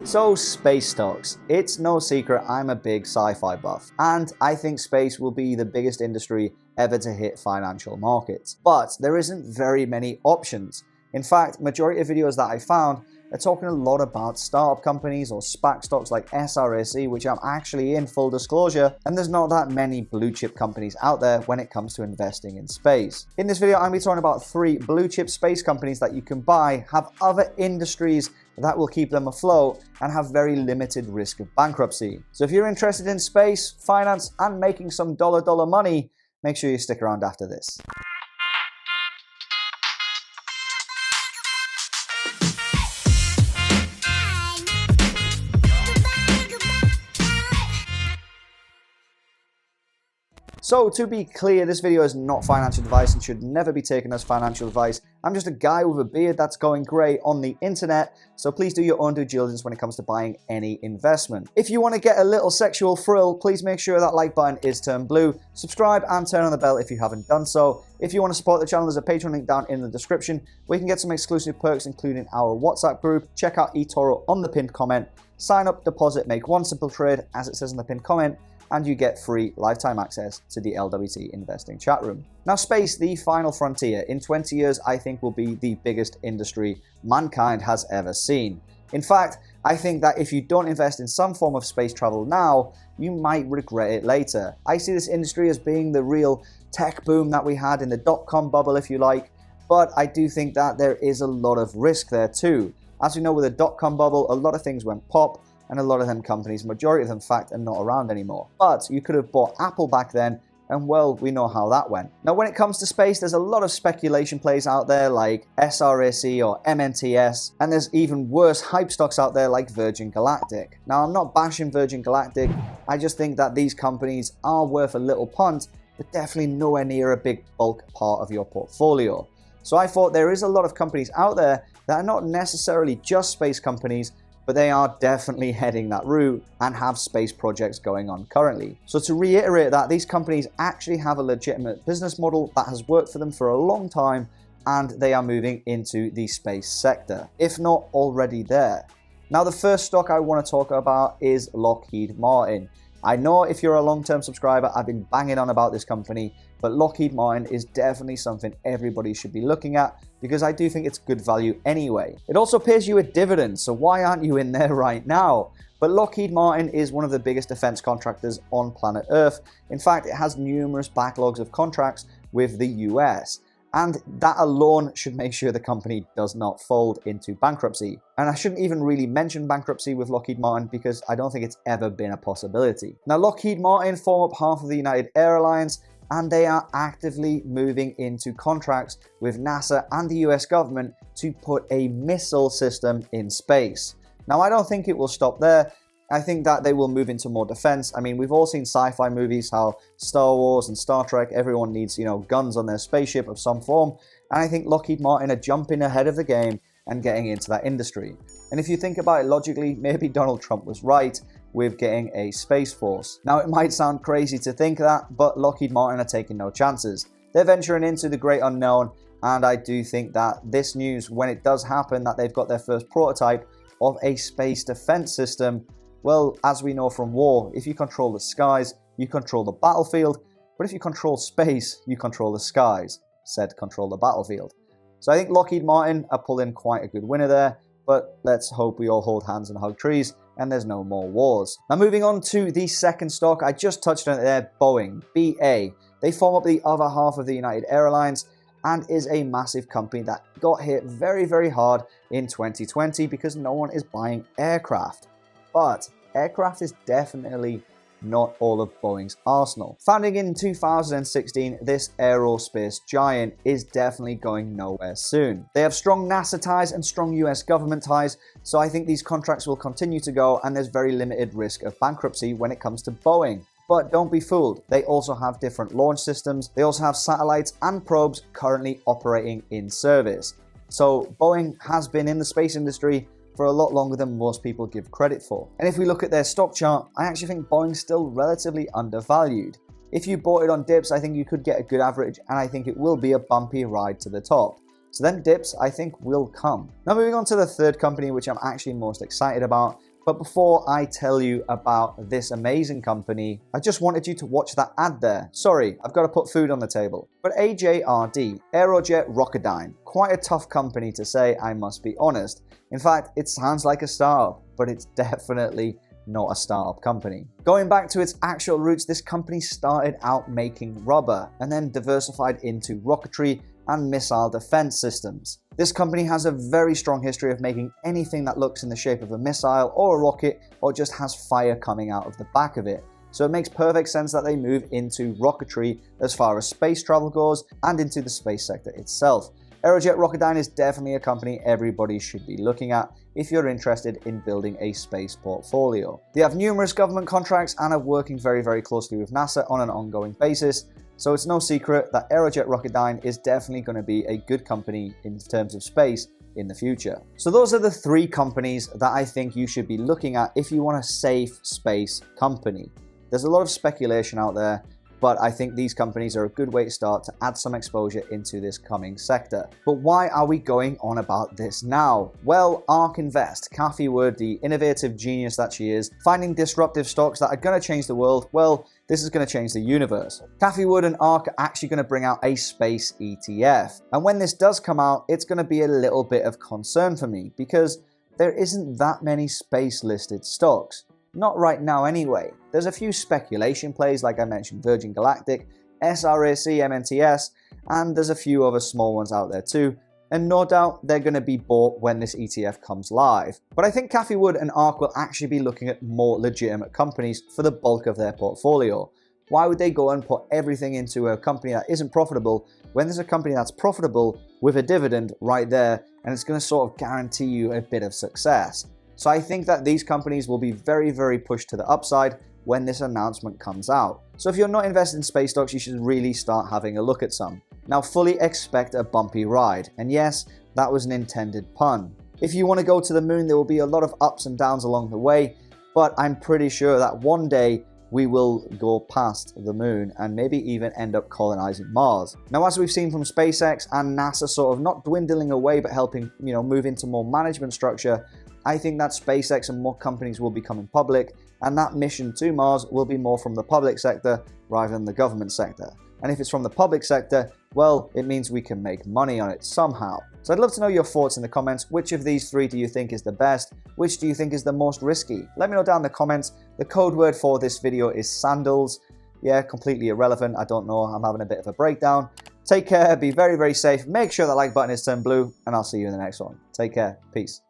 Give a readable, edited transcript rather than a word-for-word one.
So space stocks. It's no secret I'm a big sci-fi buff, and I think space will be the biggest industry ever to hit financial markets. But there isn't very many options. In fact, majority of videos that I found are talking a lot about startup companies or SPAC stocks like SRSE, which I'm actually in, full disclosure, and there's not that many blue chip companies out there when it comes to investing in space. In this video, I'm going to be talking about 3 blue chip space companies that you can buy, have other industries that will keep them afloat, and have very limited risk of bankruptcy. So if you're interested in space, finance, and making some dollar money, make sure you stick around after this. So to be clear, this video is not financial advice and should never be taken as financial advice. I'm just a guy with a beard that's going grey on the internet, so please do your own due diligence when it comes to buying any investment. If you want to get a little sexual thrill, please make sure that like button is turned blue, subscribe and turn on the bell if you haven't done so. If you want to support the channel, there's a Patreon link down in the description where you can get some exclusive perks, including our WhatsApp group. Check out eTORO on the pinned comment, sign up, deposit, make one simple trade as it says in the pinned comment, and you get free lifetime access to the LWT investing chat room. Now, space, the final frontier. In 20 years, I think will be the biggest industry mankind has ever seen. In fact, I think that if you don't invest in some form of space travel now, you might regret it later. I see this industry as being the real tech boom that we had in the dot-com bubble, if you like, but I do think that there is a lot of risk there too. As we know, with the dot-com bubble, a lot of things went pop, and a lot of them companies, majority of them in fact, are not around anymore. But you could have bought Apple back then, and well, we know how that went. Now, when it comes to space, there's a lot of speculation plays out there like SRSE or MNTS, and there's even worse hype stocks out there like Virgin Galactic. Now, I'm not bashing Virgin Galactic, I just think that these companies are worth a little punt, but definitely nowhere near a big bulk part of your portfolio. So I thought there is a lot of companies out there that are not necessarily just space companies, but they are definitely heading that route and have space projects going on currently. So to reiterate that, these companies actually have a legitimate business model that has worked for them for a long time, and they are moving into the space sector, if not already there. Now, the first stock I want to talk about is Lockheed Martin. I know if you're a long-term subscriber, I've been banging on about this company, but Lockheed Martin is definitely something everybody should be looking at because I do think it's good value anyway. It also pays you a dividend, so why aren't you in there right now? But Lockheed Martin is one of the biggest defense contractors on planet Earth. In fact, it has numerous backlogs of contracts with the US. And that alone should make sure the company does not fold into bankruptcy. And I shouldn't even really mention bankruptcy with Lockheed Martin because I don't think it's ever been a possibility. Now, Lockheed Martin form up half of the United Airlines, and they are actively moving into contracts with NASA and the US government to put a missile system in space. Now, I don't think it will stop there. I think that they will move into more defense. I mean, we've all seen sci-fi movies, how Star Wars and Star Trek, everyone needs, guns on their spaceship of some form. And I think Lockheed Martin are jumping ahead of the game and getting into that industry. And if you think about it logically, maybe Donald Trump was right with getting a space force. Now, it might sound crazy to think that, but Lockheed Martin are taking no chances. They're venturing into the great unknown, and I do think that this news, when it does happen, that they've got their first prototype of a space defense system, well, as we know from war, if you control the skies, you control the battlefield, but if you control space, you control the skies, said control the battlefield. So I think Lockheed Martin are pulling quite a good winner there, but let's hope we all hold hands and hug trees and there's no more wars. Now, moving on to the second stock, I just touched on it there, Boeing BA. They form up the other half of the United Airlines and is a massive company that got hit very, very hard in 2020 because no one is buying aircraft. But aircraft is definitely not all of Boeing's arsenal. Founded in 2016, this aerospace giant is definitely going nowhere soon. They have strong NASA ties and strong US government ties, so I think these contracts will continue to go and there's very limited risk of bankruptcy when it comes to Boeing. But don't be fooled, they also have different launch systems, they also have satellites and probes currently operating in service. So Boeing has been in the space industry for a lot longer than most people give credit for. And if we look at their stock chart, I actually think Boeing's still relatively undervalued. If you bought it on dips, I think you could get a good average, and I think it will be a bumpy ride to the top. So then dips, I think, will come. Now moving on to the third company, which I'm actually most excited about, But before I tell you about this amazing company, I just wanted you to watch that ad there. Sorry, I've got to put food on the table. But AJRD, Aerojet Rocketdyne, quite a tough company to say, I must be honest. In fact, it sounds like a startup, but it's definitely not a startup company. Going back to its actual roots, this company started out making rubber and then diversified into rocketry and missile defense systems. This company has a very strong history of making anything that looks in the shape of a missile or a rocket or just has fire coming out of the back of it. So it makes perfect sense that they move into rocketry as far as space travel goes and into the space sector itself. Aerojet Rocketdyne is definitely a company everybody should be looking at if you're interested in building a space portfolio. They have numerous government contracts and are working very closely with NASA on an ongoing basis. So it's no secret that Aerojet Rocketdyne is definitely going to be a good company in terms of space in the future. So those are the three companies that I think you should be looking at if you want a safe space company. There's a lot of speculation out there, but I think these companies are a good way to start to add some exposure into this coming sector. But why are we going on about this now? Well, ARK Invest, Cathie Wood, the innovative genius that she is, finding disruptive stocks that are going to change the world, well, this is going to change the universe. Cathie Wood and ARK are actually going to bring out a space ETF. And when this does come out, it's going to be a little bit of concern for me because there isn't that many space listed stocks. Not right now anyway. There's a few speculation plays like I mentioned, Virgin Galactic, SRAC, MNTS, and there's a few other small ones out there too. And no doubt they're going to be bought when this ETF comes live. But I think Cathie Wood and ARK will actually be looking at more legitimate companies for the bulk of their portfolio. Why would they go and put everything into a company that isn't profitable when there's a company that's profitable with a dividend right there and it's going to sort of guarantee you a bit of success? So I think that these companies will be very pushed to the upside when this announcement comes out. So if you're not invested in space stocks, you should really start having a look at some. Now fully expect a bumpy ride. And yes, that was an intended pun. If you want to go to the moon, there will be a lot of ups and downs along the way, but I'm pretty sure that one day we will go past the moon and maybe even end up colonizing Mars. Now, as we've seen from SpaceX and NASA sort of not dwindling away, but helping, move into more management structure, I think that SpaceX and more companies will be coming public, and that mission to Mars will be more from the public sector rather than the government sector. And if it's from the public sector, well, it means we can make money on it somehow. So I'd love to know your thoughts in the comments. Which of these three do you think is the best? Which do you think is the most risky? Let me know down in the comments. The code word for this video is sandals. Yeah, completely irrelevant. I don't know. I'm having a bit of a breakdown. Take care. Be very safe. Make sure that like button is turned blue, and I'll see you in the next one. Take care. Peace.